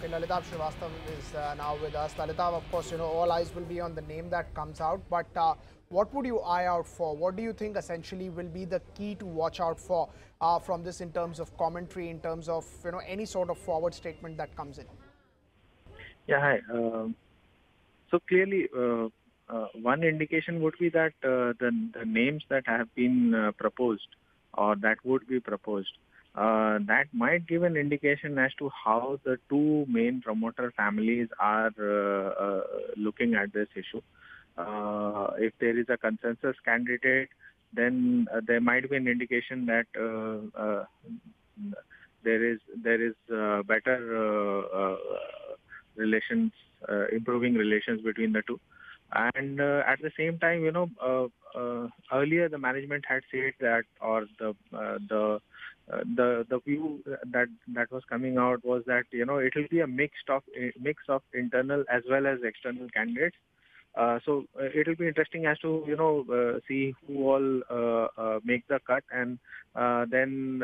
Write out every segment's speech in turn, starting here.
Lalitabh Srivastav is now with us. Lalitabh, of course, all eyes will be on the name that comes out. But what would you eye out for? What do you think essentially will be the key to watch out for from this in terms of commentary, in terms of any sort of forward statement that comes in? Yeah, hi. So clearly, one indication would be that the names that have been proposed or that would be proposed, that might give an indication as to how the two main promoter families are looking at this issue. If there is a consensus candidate, then there might be an indication that there is better relations, improving relations between the two. And at the same time, earlier the management had said that, or the view that was coming out was that it will be a mix of internal as well as external candidates. So it will be interesting as to see who all make the cut, and then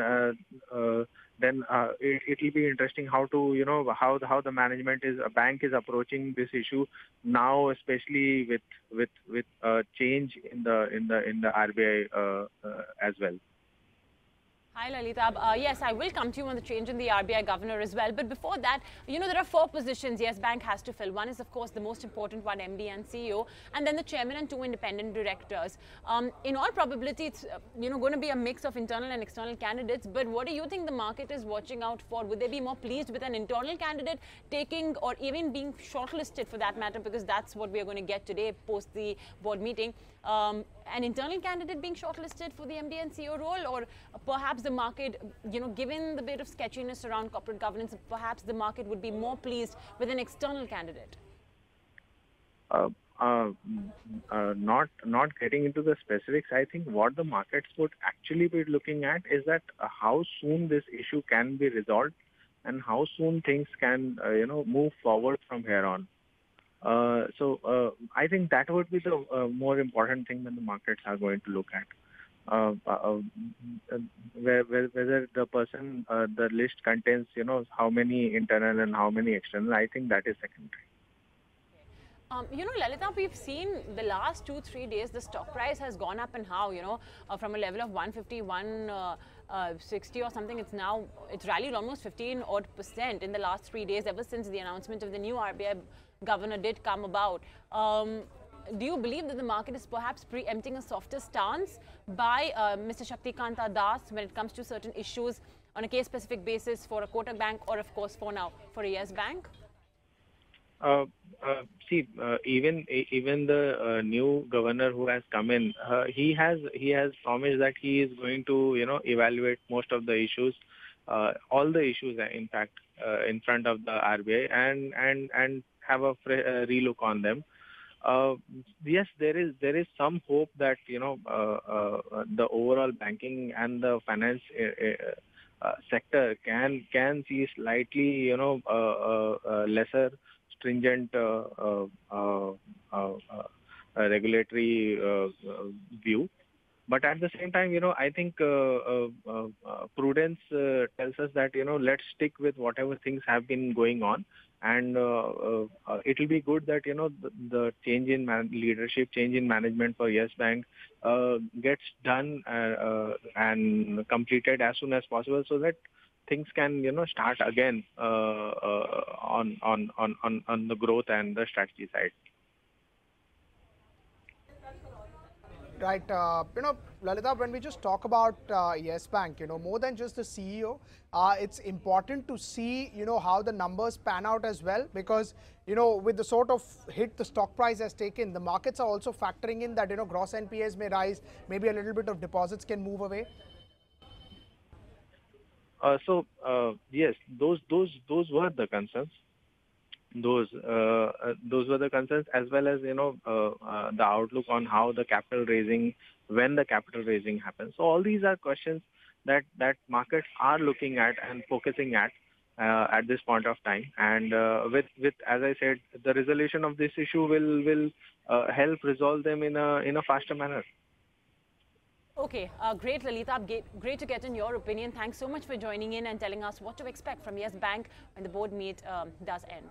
it will be interesting how to how the management bank is approaching this issue now, especially with change in the RBI as well. Hi Lalitabh. Yes, I will come to you on the change in the RBI governor as well. But before that, there are 4 positions Yes Bank has to fill. One is, of course, the most important one, MD and CEO, and then the chairman and 2 independent directors. In all probability, it's going to be a mix of internal and external candidates. But what do you think the market is watching out for? Would they be more pleased with an internal candidate taking or even being shortlisted for that matter? Because that's what we are going to get today post the board meeting. An internal candidate being shortlisted for the MD and CEO role, or perhaps the market, given the bit of sketchiness around corporate governance, perhaps the market would be more pleased with an external candidate? Not getting into the specifics, I think what the markets would actually be looking at is that how soon this issue can be resolved and how soon things can move forward from here on. So I think that would be the more important thing that the markets are going to look at. Whether the person, the list contains, how many internal and how many external, I think that is secondary. Lalita, we've seen the last 2-3 days, the stock price has gone up and how, from a level of 151, 60 or something, it's rallied almost 15% in the last 3 days ever since the announcement of the new RBI governor did come about. Do you believe that the market is perhaps preempting a softer stance by Mr. Shaktikanta Das when it comes to certain issues on a case-specific basis for a Kotak Bank or, of course, for a Yes Bank? See, even the new governor who has come in, he has promised that he is going to evaluate most of the issues, all the issues in fact, in front of the RBI and have a relook on them. Yes, there is some hope that the overall banking and the finance sector can see slightly lesser stringent regulatory view. But at the same time, I think prudence tells us that, let's stick with whatever things have been going on. And it will be good that, the change in leadership, change in management for Yes Bank gets done and completed as soon as possible so that things can, start again on the growth and the strategy side. Right. Lalita, when we just talk about Yes Bank, more than just the CEO, it's important to see, how the numbers pan out as well, because, with the sort of hit the stock price has taken, the markets are also factoring in that, gross NPAs may rise, maybe a little bit of deposits can move away. Yes, those were the concerns. Those were the concerns, as well as the outlook on how the capital raising, when the capital raising happens. So all these are questions that markets are looking at and focusing at this point of time. And with as I said, the resolution of this issue will help resolve them in a faster manner. Okay, great, Lalitabh. Great to get in your opinion. Thanks so much for joining in and telling us what to expect from Yes Bank when the board meet does end.